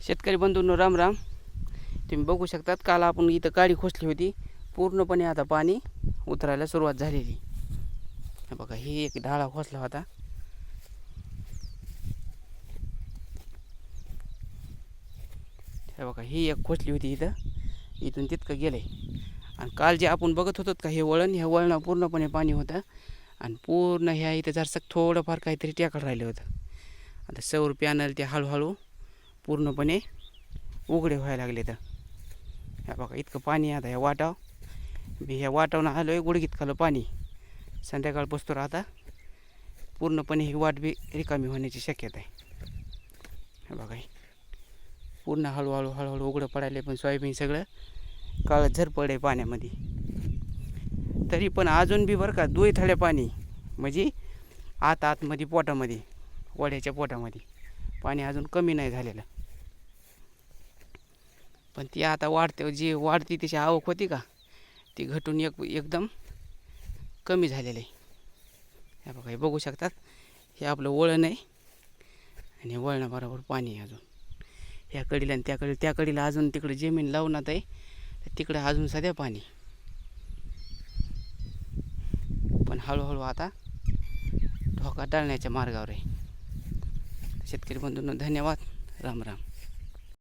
शेतकरी बंधूंनो राम राम. तुम्ही बघू शकतात काल आपण इथं काळी खोचली होती, पूर्णपणे आता पाणी उतरायला सुरुवात झालेली. हे बघा, ही एक ढाळा खोचला होता. हे बघा, ही एक खोचली होती इथं, इथून तितकं गेलंय. आणि काल जे आपण बघत होतो का हे वळण, ह्या वळणा पूर्णपणे पाणी होतं आणि पूर्ण ह्या इथं जरसं थोडंफार काहीतरी टेकड राहिलं होतं. आता सौर पॅनल ते हळूहळू पूर्णपणे उघडे व्हायला लागले. तर ह्या बघा इतकं पाणी आता ह्या वाटाव बी, ह्या वाटावनं आलो आहे गुडघीत खालं पाणी. संध्याकाळ पोचतो आता पूर्णपणे ही वाट बी रिकामी होण्याची शक्यता आहे. हे बघा, पूर्ण हळूहळू हळूहळू उघडं पडायला, पण सोयाबीन सगळं काळं झरपड आहे पाण्यामध्ये. तरी पण अजून बी बरं का दोय थड्या पाणी, म्हणजे आतमध्ये पोटामध्ये, वड्याच्या पोटामध्ये पाणी अजून कमी नाही झालेलं. पण ती आता वाढते, जी वाढती त्याची आवक होती का ती घटून एकदम कमी झालेलं आहे. हे बघा, हे बघू शकतात, हे आपलं वळण आहे आणि वळणाबरोबर पाणी आहे अजून. ह्या कडीला आणि त्या कडीला अजून तिकडे जमीन लावण्यात आहे, तर तिकडे अजून सध्या पाणी. पण हळूहळू आता धोका टाळण्याच्या मार्गावर आहे. शेतकरी बंधूंनो धन्यवाद. राम राम.